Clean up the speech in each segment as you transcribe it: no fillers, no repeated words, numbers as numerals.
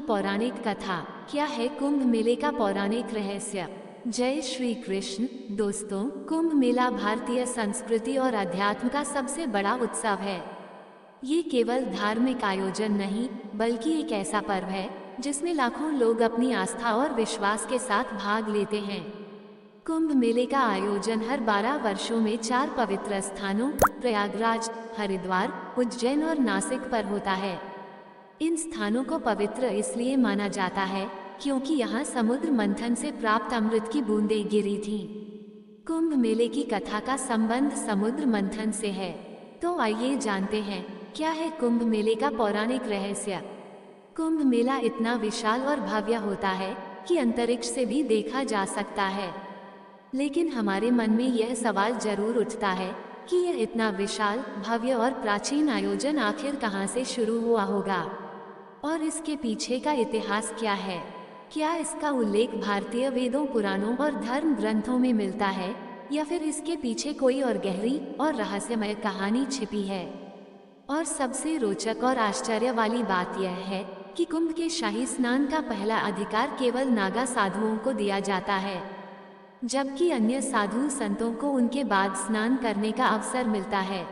पौराणिक कथा। क्या है कुंभ मेले का पौराणिक रहस्य? जय श्री कृष्ण। दोस्तों, कुंभ मेला भारतीय संस्कृति और अध्यात्म का सबसे बड़ा उत्सव है। ये केवल धार्मिक आयोजन नहीं, बल्कि एक ऐसा पर्व है जिसमें लाखों लोग अपनी आस्था और विश्वास के साथ भाग लेते हैं। कुंभ मेले का आयोजन हर 12 वर्षों में 4 पवित्र स्थानों प्रयागराज, हरिद्वार, उज्जैन और नासिक पर होता है। इन स्थानों को पवित्र इसलिए माना जाता है क्योंकि यहाँ समुद्र मंथन से प्राप्त अमृत की बूंदें गिरी थीं। कुंभ मेले की कथा का संबंध समुद्र मंथन से है। तो आइए जानते हैं, क्या है कुंभ मेले का पौराणिक रहस्य। कुंभ मेला इतना विशाल और भव्य होता है कि अंतरिक्ष से भी देखा जा सकता है। लेकिन हमारे मन में यह सवाल जरूर उठता है कि यह इतना विशाल, भव्य और प्राचीन आयोजन आखिर कहां से शुरू हुआ होगा और इसके पीछे का इतिहास क्या है। क्या इसका उल्लेख भारतीय वेदों, पुराणों और धर्म ग्रंथों में मिलता है, या फिर इसके पीछे कोई और गहरी और रहस्यमय कहानी छिपी है। और सबसे रोचक और आश्चर्य वाली बात यह है कि कुंभ के शाही स्नान का पहला अधिकार केवल नागा साधुओं को दिया जाता है, जबकि अन्य साधु संतों को उनके बाद स्नान करने का अवसर मिलता है।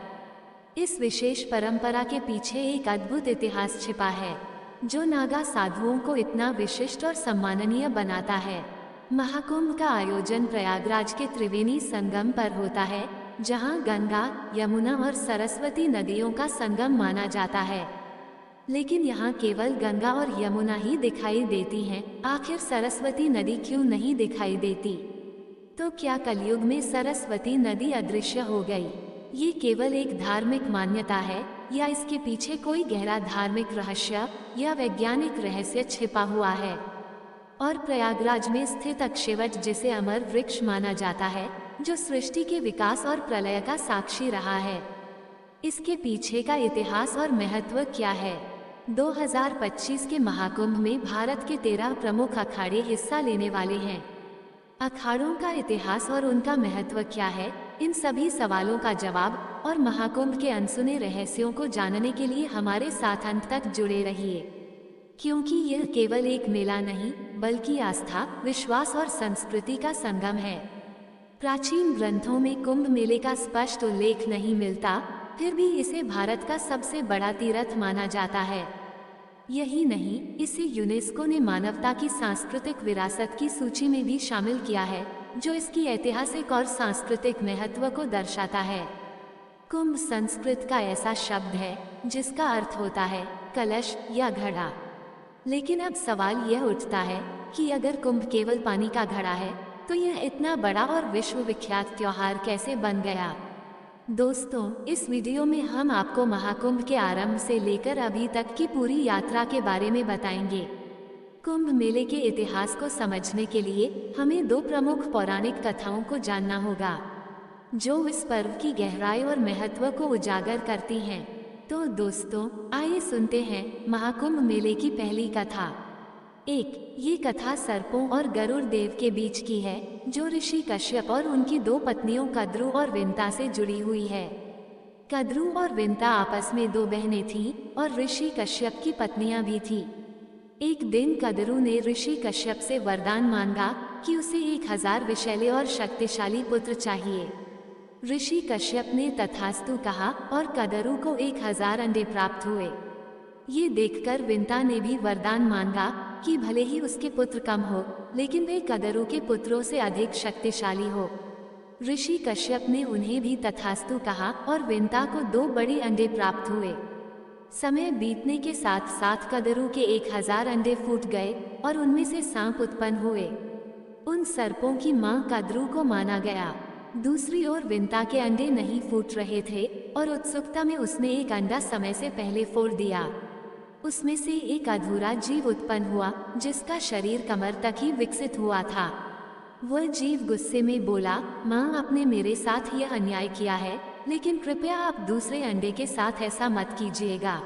इस विशेष परंपरा के पीछे एक अद्भुत इतिहास छिपा है, जो नागा साधुओं को इतना विशिष्ट और सम्माननीय बनाता है। महाकुंभ का आयोजन प्रयागराज के त्रिवेणी संगम पर होता है, जहां गंगा, यमुना और सरस्वती नदियों का संगम माना जाता है। लेकिन यहाँ केवल गंगा और यमुना ही दिखाई देती हैं। आखिर सरस्वती नदी क्यों नहीं दिखाई देती? तो क्या कलयुग में सरस्वती नदी अदृश्य हो गई? ये केवल एक धार्मिक मान्यता है, या इसके पीछे कोई गहरा धार्मिक रहस्य या वैज्ञानिक रहस्य छिपा हुआ है? और प्रयागराज में स्थित अक्षयवट, जिसे अमर वृक्ष माना जाता है, जो सृष्टि के विकास और प्रलय का साक्षी रहा है, इसके पीछे का इतिहास और महत्व क्या है? 2025 के महाकुंभ में भारत के 13 प्रमुख अखाड़े हिस्सा लेने वाले हैं। अखाड़ों का इतिहास और उनका महत्व क्या है, इन सभी सवालों का जवाब और महाकुंभ के अनसुने रहस्यों को जानने के लिए हमारे साथ अंत तक जुड़े रहिए, क्योंकि यह केवल एक मेला नहीं, बल्कि आस्था, विश्वास और संस्कृति का संगम है। प्राचीन ग्रंथों में कुंभ मेले का स्पष्ट उल्लेख नहीं मिलता, फिर भी इसे भारत का सबसे बड़ा तीर्थ माना जाता है। यही नहीं, इसे यूनेस्को ने मानवता की सांस्कृतिक विरासत की सूची में भी शामिल किया है, जो इसकी ऐतिहासिक और सांस्कृतिक महत्व को दर्शाता है। कुंभ संस्कृत का ऐसा शब्द है जिसका अर्थ होता है कलश या घड़ा। लेकिन अब सवाल यह उठता है कि अगर कुंभ केवल पानी का घड़ा है, तो यह इतना बड़ा और विश्वविख्यात त्योहार कैसे बन गया? दोस्तों, इस वीडियो में हम आपको महाकुंभ के आरंभ से लेकर अभी तक की पूरी यात्रा के बारे में बताएंगे। कुंभ मेले के इतिहास को समझने के लिए हमें 2 प्रमुख पौराणिक कथाओं को जानना होगा, जो इस पर्व की गहराई और महत्व को उजागर करती हैं। तो दोस्तों, आइए सुनते हैं महाकुंभ मेले की पहली कथा। 1. ये कथा सर्पों और गरुड़ देव के बीच की है, जो ऋषि कश्यप और उनकी 2 पत्नियों कद्रु और विंता से जुड़ी हुई है। कद्रु और विंता आपस में 2 बहनें थीं और ऋषि कश्यप की पत्नियां भी थीं। एक दिन कद्रु ने ऋषि कश्यप से वरदान मांगा कि उसे 1000 विषैले और शक्तिशाली पुत्र चाहिए। ऋषि कश्यप ने तथास्तु कहा और कद्रु को 1000 अंडे प्राप्त हुए। ये देखकर विंता ने भी वरदान मांगा कि भले ही उसके पुत्र कम हो, लेकिन वे कद्रु के पुत्रों से अधिक शक्तिशाली हो। ऋषि कश्यप ने उन्हें भी तथास्तु कहा और विंता को 2 बड़े अंडे प्राप्त हुए। समय बीतने के साथ साथ कद्रु के 1000 अंडे फूट गए और उनमें से सांप उत्पन्न हुए। उन सर्पों की मां कद्रु को माना गया। दूसरी ओर विंता के अंडे नहीं फूट रहे थे और उत्सुकता में उसने एक अंडा समय से पहले फोड़ दिया। उसमें से एक अधूरा जीव उत्पन्न हुआ, जिसका शरीर कमर तक ही विकसित हुआ था। वह जीव गुस्से में बोला, मां, आपने मेरे साथ यह अन्याय किया है, लेकिन कृपया आप दूसरे अंडे के साथ ऐसा मत कीजिएगा।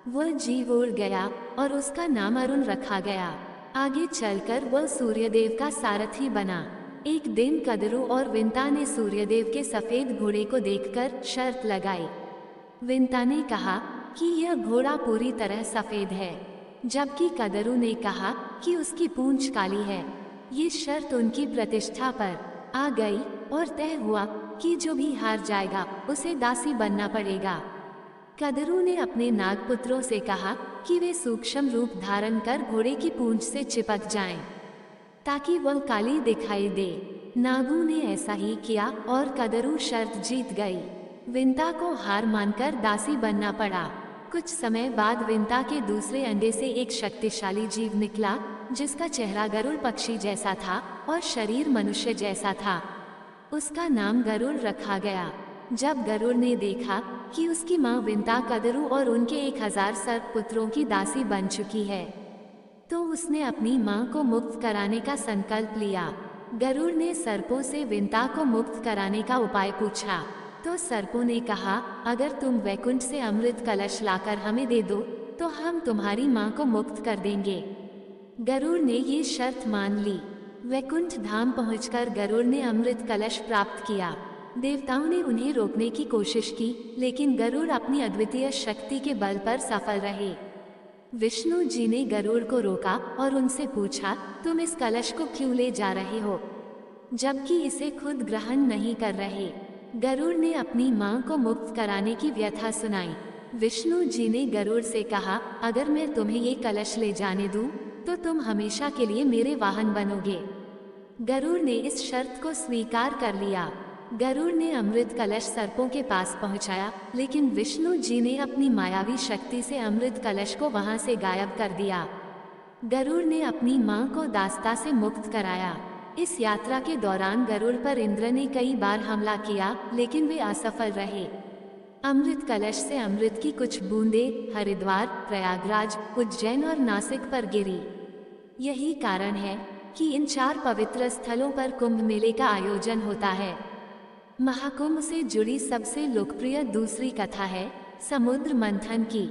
वह जीव उड़ गया और उसका नाम अरुण रखा गया। आगे चलकर वह सूर्यदेव का सारथी बना। एक दिन कद्रु और विंता ने सूर्यदेव के सफेद घोड़े को देखकर शर्त लगाई। विंता ने कहा कि यह घोड़ा पूरी तरह सफेद है। जबकि कदरू ने कहा कि उसकी पूंछ काली है। ये शर्त उनकी प्रतिष्ठा पर आ गई और तय हुआ कि जो भी हार जाएगा उसे दासी बनना पड़ेगा। कदरू ने अपने नागपुत्रों से कहा कि वे सूक्ष्म रूप धारण कर घोड़े की पूंछ से चिपक जाएं, ताकि वह काली दिखाई दे। नागू ने ऐसा ही किया और कदरू शर्त जीत गई। विंता को हार मानकर दासी बनना पड़ा। कुछ समय बाद विंता के दूसरे अंडे से एक शक्तिशाली जीव निकला, जिसका चेहरा गरुड़ पक्षी जैसा था और शरीर मनुष्य जैसा था। उसका नाम गरुड़ रखा गया। जब गरुड़ ने देखा कि उसकी माँ विंता कदरू और उनके 1000 सर्प पुत्रों की दासी बन चुकी है, तो उसने अपनी माँ को मुक्त कराने का संकल्प लिया। गरुड़ ने सर्पों से विंता को मुक्त कराने का उपाय पूछा, तो सर्पों ने कहा, अगर तुम वैकुंठ से अमृत कलश लाकर हमें दे दो तो हम तुम्हारी माँ को मुक्त कर देंगे। गरुड़ ने ये शर्त मान ली। वैकुंठ धाम पहुंचकर गरुड़ ने अमृत कलश प्राप्त किया। देवताओं ने उन्हें रोकने की कोशिश की, लेकिन गरुड़ अपनी अद्वितीय शक्ति के बल पर सफल रहे। विष्णु जी ने गरुड़ को रोका और उनसे पूछा, तुम इस कलश को क्यों ले जा रहे हो, जबकि इसे खुद ग्रहण नहीं कर रहे। गरुड़ ने अपनी मां को मुक्त कराने की व्यथा सुनाई। विष्णु जी ने गरुड़ से कहा, अगर मैं तुम्हें ये कलश ले जाने दूं, तो तुम हमेशा के लिए मेरे वाहन बनोगे। गरुड़ ने इस शर्त को स्वीकार कर लिया। गरुड़ ने अमृत कलश सर्पों के पास पहुंचाया, लेकिन विष्णु जी ने अपनी मायावी शक्ति से अमृत कलश को वहां से गायब कर दिया। गरुड़ ने अपनी मां को दास्ता से मुक्त कराया। इस यात्रा के दौरान गरुड़ पर इंद्र ने कई बार हमला किया, लेकिन वे असफल रहे। अमृत कलश से अमृत की कुछ बूंदें हरिद्वार, प्रयागराज, उज्जैन और नासिक पर गिरी। यही कारण है कि इन 4 पवित्र स्थलों पर कुंभ मेले का आयोजन होता है। महाकुंभ से जुड़ी सबसे लोकप्रिय दूसरी कथा है समुद्र मंथन की,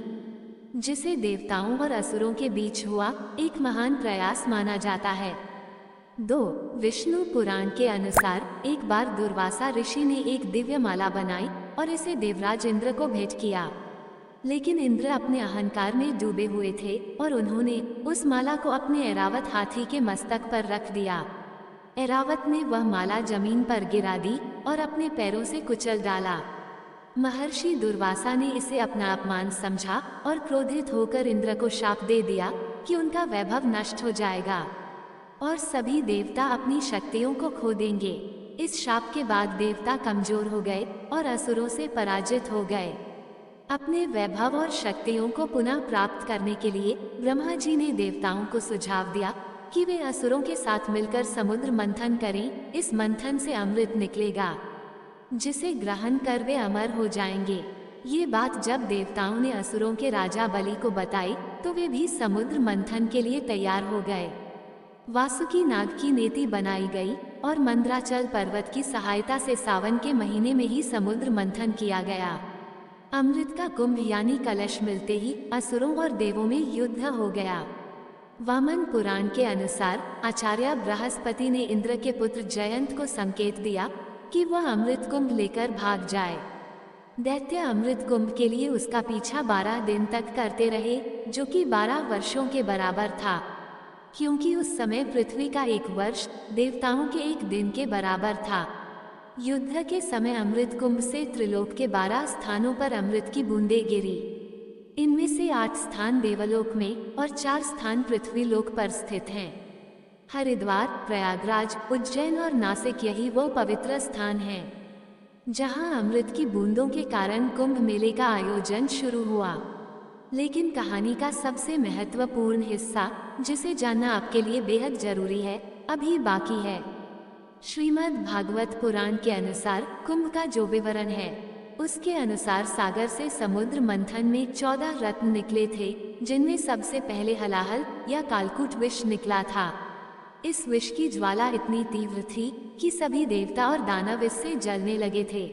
जिसे देवताओं और असुरों के बीच हुआ एक महान प्रयास माना जाता है। 2. विष्णु पुराण के अनुसार एक बार दुर्वासा ऋषि ने एक दिव्य माला बनाई और इसे देवराज इंद्र को भेंट किया, लेकिन इंद्र अपने अहंकार में डूबे हुए थे और उन्होंने उस माला को अपने ऐरावत हाथी के मस्तक पर रख दिया। ऐरावत ने वह माला जमीन पर गिरा दी और अपने पैरों से कुचल डाला। महर्षि दुर्वासा ने इसे अपना अपमान समझा और क्रोधित होकर इंद्र को शाप दे दिया कि उनका वैभव नष्ट हो जाएगा और सभी देवता अपनी शक्तियों को खो देंगे। इस शाप के बाद देवता कमजोर हो गए और असुरों से पराजित हो गए। अपने वैभव और शक्तियों को पुनः प्राप्त करने के लिए ब्रह्मा जी ने देवताओं को सुझाव दिया कि वे असुरों के साथ मिलकर समुद्र मंथन करें। इस मंथन से अमृत निकलेगा, जिसे ग्रहण कर वे अमर हो जाएंगे। ये बात जब देवताओं ने असुरों के राजा बलि को बताई, तो वे भी समुद्र मंथन के लिए तैयार हो गए। वासुकी नाग की नेति बनाई गई और मंद्राचल पर्वत की सहायता से सावन के महीने में ही समुद्र मंथन किया गया। अमृत का कुंभ यानी कलश मिलते ही असुरों और देवों में युद्ध हो गया। वामन पुराण के अनुसार आचार्य बृहस्पति ने इंद्र के पुत्र जयंत को संकेत दिया कि वह अमृत कुंभ लेकर भाग जाए। दैत्य अमृत कुंभ के लिए उसका पीछा 12 दिन तक करते रहे, जो कि 12 वर्षों के बराबर था, क्योंकि उस समय पृथ्वी का 1 वर्ष देवताओं के 1 दिन के बराबर था। युद्ध के समय अमृत कुंभ से त्रिलोक के 12 स्थानों पर अमृत की बूंदें गिरी। इनमें से 8 स्थान देवलोक में और 4 स्थान पृथ्वी लोक पर स्थित हैं। हरिद्वार, प्रयागराज, उज्जैन और नासिक यही वो पवित्र स्थान हैं जहां अमृत की बूंदों के कारण कुंभ मेले का आयोजन शुरू हुआ। लेकिन कहानी का सबसे महत्वपूर्ण हिस्सा, जिसे जानना आपके लिए बेहद जरूरी है, अभी बाकी है। श्रीमद् भागवत पुराण के अनुसार कुंभ का जो विवरण है, उसके अनुसार सागर से समुद्र मंथन में 14 रत्न निकले थे, जिनमें सबसे पहले हलाहल या कालकूट विष निकला था। इस विष की ज्वाला इतनी तीव्र थी कि सभी देवता और दानव इससे जलने लगे थे।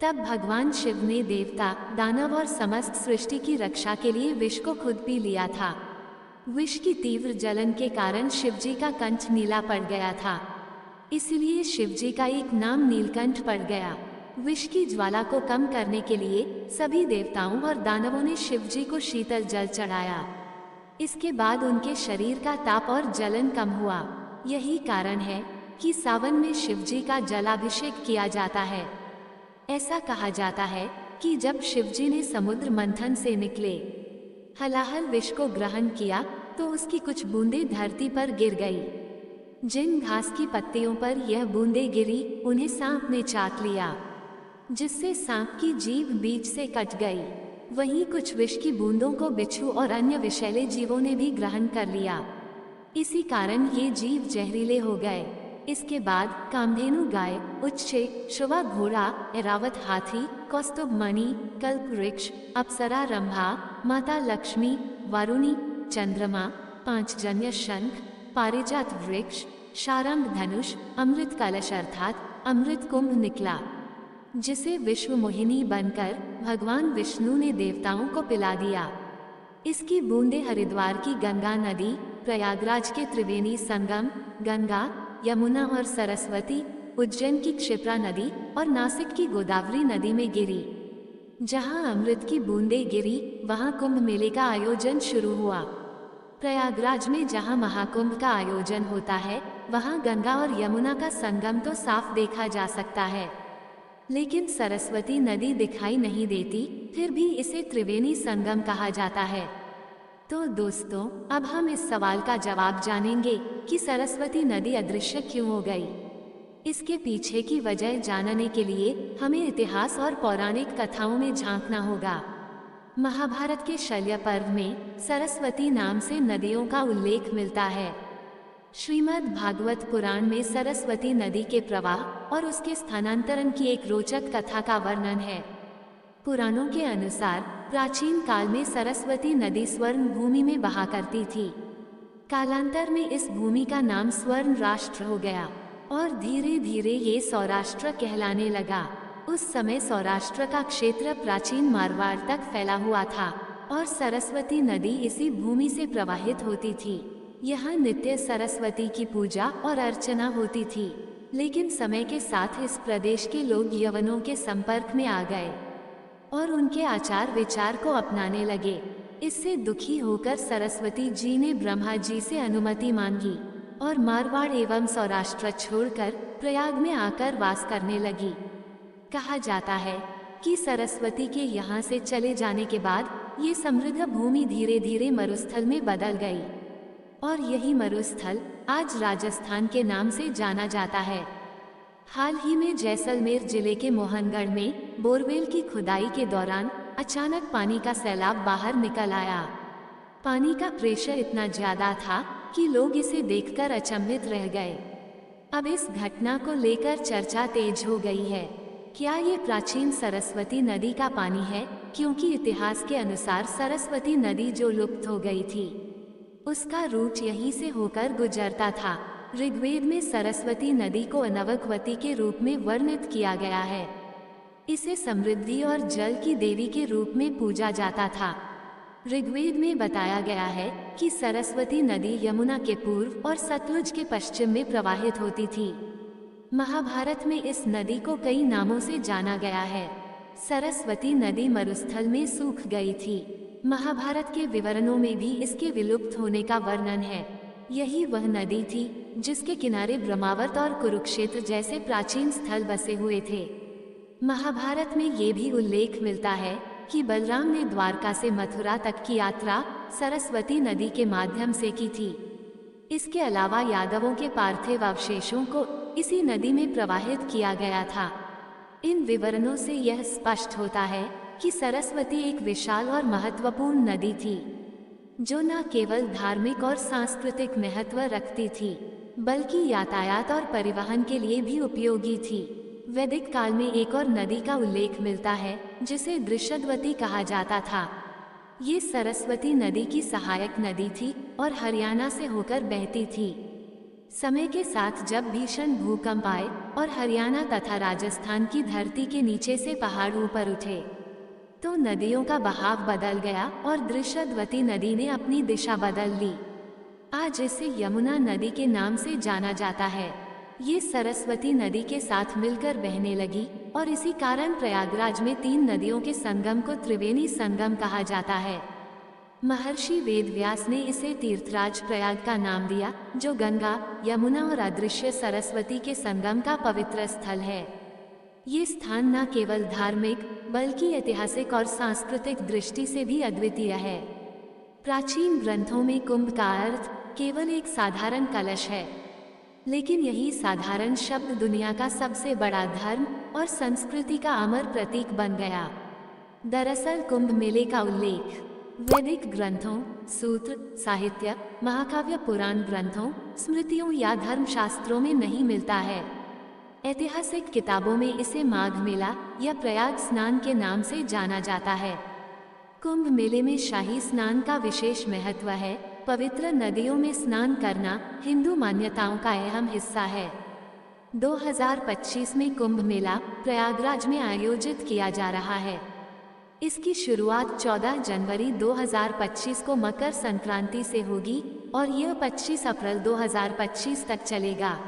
तब भगवान शिव ने देवता, दानव और समस्त सृष्टि की रक्षा के लिए विष को खुद पी लिया था। विष की तीव्र जलन के कारण शिवजी का कंठ नीला पड़ गया था, इसलिए शिवजी का एक नाम नीलकंठ पड़ गया। विष की ज्वाला को कम करने के लिए सभी देवताओं और दानवों ने शिवजी को शीतल जल चढ़ाया। इसके बाद उनके शरीर का ताप और जलन कम हुआ। यही कारण है कि सावन में शिवजी का जलाभिषेक किया जाता है। ऐसा कहा जाता है कि जब शिवजी ने समुद्र मंथन से निकले हलाहल विष को ग्रहण किया तो उसकी कुछ बूंदें धरती पर गिर गई। जिन घास की पत्तियों पर यह बूंदें गिरी उन्हें सांप ने चाट लिया, जिससे सांप की जीभ बीच से कट गई। वहीं कुछ विष की बूंदों को बिच्छू और अन्य विषैले जीवों ने भी ग्रहण कर लिया। इसी कारण ये जीव जहरीले हो गए। इसके बाद कामधेनु गाय, उच्चे, शुवा घोड़ा, ऐरावत हाथी, कौस्तुभ मणि, कल्प वृक्ष, अप्सरा रंभा, माता लक्ष्मी, वारुणी, चंद्रमा, पांचजन्य शंख, पारिजात वृक्ष, शारंग धनुष, अमृत कलश अर्थात अमृत कुंभ निकला, जिसे विश्व मोहिनी बनकर भगवान विष्णु ने देवताओं को पिला दिया। इसकी बूंदें हरिद्वार की गंगा नदी, प्रयागराज के त्रिवेणी संगम, गंगा, यमुना और सरस्वती, उज्जैन की क्षिप्रा नदी और नासिक की गोदावरी नदी में गिरी। जहां अमृत की बूंदें गिरी वहां कुंभ मेले का आयोजन शुरू हुआ। प्रयागराज में जहां महाकुंभ का आयोजन होता है वहां गंगा और यमुना का संगम तो साफ देखा जा सकता है, लेकिन सरस्वती नदी दिखाई नहीं देती, फिर भी इसे त्रिवेणी संगम कहा जाता है। तो दोस्तों, अब हम इस सवाल का जवाब जानेंगे कि सरस्वती नदी अदृश्य क्यों हो गई। इसके पीछे की वजह जानने के लिए हमें इतिहास और पौराणिक कथाओं में झांकना होगा। महाभारत के शल्य पर्व में सरस्वती नाम से नदियों का उल्लेख मिलता है। श्रीमद् भागवत पुराण में सरस्वती नदी के प्रवाह और उसके स्थानांतरण की एक रोचक कथा का वर्णन है। पुराणों के अनुसार प्राचीन काल में सरस्वती नदी स्वर्ण भूमि में बहा करती थी। कालांतर में इस भूमि का नाम स्वर्ण राष्ट्र हो गया और धीरे धीरे ये सौराष्ट्र कहलाने लगा। उस समय सौराष्ट्र का क्षेत्र प्राचीन मारवाड़ तक फैला हुआ था और सरस्वती नदी इसी भूमि से प्रवाहित होती थी। यहाँ नित्य सरस्वती की पूजा और अर्चना होती थी, लेकिन समय के साथ इस प्रदेश के लोग यवनों के संपर्क में आ गए और उनके आचार विचार को अपनाने लगे। इससे दुखी होकर सरस्वती जी ने ब्रह्मा जी से अनुमति मांगी और मारवाड़ एवं सौराष्ट्र छोड़कर प्रयाग में आकर वास करने लगी। कहा जाता है कि सरस्वती के यहाँ से चले जाने के बाद ये समृद्ध भूमि धीरे धीरे मरुस्थल में बदल गई और यही मरुस्थल आज राजस्थान के नाम से जाना जाता है। हाल ही में जैसलमेर जिले के मोहनगढ़ में बोरवेल की खुदाई के दौरान अचानक पानी का सैलाब बाहर निकल आया। पानी का प्रेशर इतना ज्यादा था कि लोग इसे देखकर अचंभित रह गए। अब इस घटना को लेकर चर्चा तेज हो गई है। क्या ये प्राचीन सरस्वती नदी का पानी है? क्योंकि इतिहास के अनुसार सरस्वती नदी जो लुप्त हो गई थी उसका रूट यहीं से होकर गुजरता था। ऋग्वेद में सरस्वती नदी को अनवकवती के रूप में वर्णित किया गया है। इसे समृद्धि और जल की देवी के रूप में पूजा जाता था। ऋग्वेद में बताया गया है कि सरस्वती नदी यमुना के पूर्व और सतलुज के पश्चिम में प्रवाहित होती थी। महाभारत में इस नदी को कई नामों से जाना गया है। सरस्वती नदी मरुस्थल में सूख गई थी। महाभारत के विवरणों में भी इसके विलुप्त होने का वर्णन है। यही वह नदी थी जिसके किनारे ब्रह्मावर्त और कुरुक्षेत्र जैसे प्राचीन स्थल बसे हुए थे। महाभारत में ये भी उल्लेख मिलता है कि बलराम ने द्वारका से मथुरा तक की यात्रा सरस्वती नदी के माध्यम से की थी। इसके अलावा यादवों के पार्थिव अवशेषों को इसी नदी में प्रवाहित किया गया था। इन विवरणों से यह स्पष्ट होता है कि सरस्वती एक विशाल और महत्वपूर्ण नदी थी, जो न केवल धार्मिक और सांस्कृतिक महत्व रखती थी, बल्कि यातायात और परिवहन के लिए भी उपयोगी थी। वैदिक काल में एक और नदी का उल्लेख मिलता है जिसे दृशद्वती कहा जाता था। ये सरस्वती नदी की सहायक नदी थी और हरियाणा से होकर बहती थी। समय के साथ जब भीषण भूकंप आए और हरियाणा तथा राजस्थान की धरती के नीचे से पहाड़ ऊपर उठे, तो नदियों का बहाव बदल गया और दृशद्वती नदी ने अपनी दिशा बदल ली। आज इसे यमुना नदी के नाम से जाना जाता है। ये सरस्वती नदी के साथ मिलकर बहने लगी और इसी कारण प्रयागराज में 3 नदियों के संगम को त्रिवेणी संगम कहा जाता है। महर्षि वेदव्यास ने इसे तीर्थराज प्रयाग का नाम दिया, जो गंगा, यमुना और अदृश्य सरस्वती के संगम का पवित्र स्थल है। ये स्थान न केवल धार्मिक बल्कि ऐतिहासिक और सांस्कृतिक दृष्टि से भी अद्वितीय है। प्राचीन ग्रंथों में कुंभ का अर्थ केवल एक साधारण कलश है, लेकिन यही साधारण शब्द दुनिया का सबसे बड़ा धर्म और संस्कृति का अमर प्रतीक बन गया। दरअसल कुंभ मेले का उल्लेख वैदिक ग्रंथों, सूत्र, साहित्य, महाकाव्य, पुराण ग्रंथों, स्मृतियों या धर्मशास्त्रों में नहीं मिलता है। ऐतिहासिक किताबों में इसे माघ मेला या प्रयाग स्नान के नाम से जाना जाता है। कुंभ मेले में शाही स्नान का विशेष महत्व है। पवित्र नदियों में स्नान करना हिंदू मान्यताओं का अहम हिस्सा है। 2025 में कुंभ मेला प्रयागराज में आयोजित किया जा रहा है। इसकी शुरुआत 14 जनवरी 2025 को मकर संक्रांति से होगी और यह 25 अप्रैल 2025 तक चलेगा।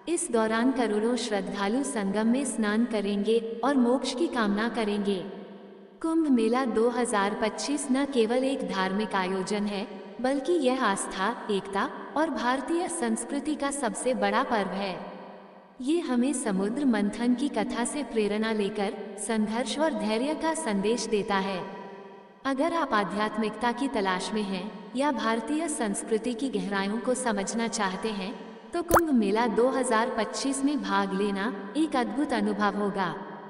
इस दौरान करोड़ों श्रद्धालु संगम में स्नान करेंगे और मोक्ष की कामना करेंगे। कुंभ मेला 2025 न केवल एक धार्मिक आयोजन है, बल्कि यह आस्था, एकता और भारतीय संस्कृति का सबसे बड़ा पर्व है। ये हमें समुद्र मंथन की कथा से प्रेरणा लेकर संघर्ष और धैर्य का संदेश देता है। अगर आप आध्यात्मिकता की तलाश में हैं या भारतीय संस्कृति की गहराइयों को समझना चाहते हैं, तो कुंभ मेला 2025 में भाग लेना एक अद्भुत अनुभव होगा।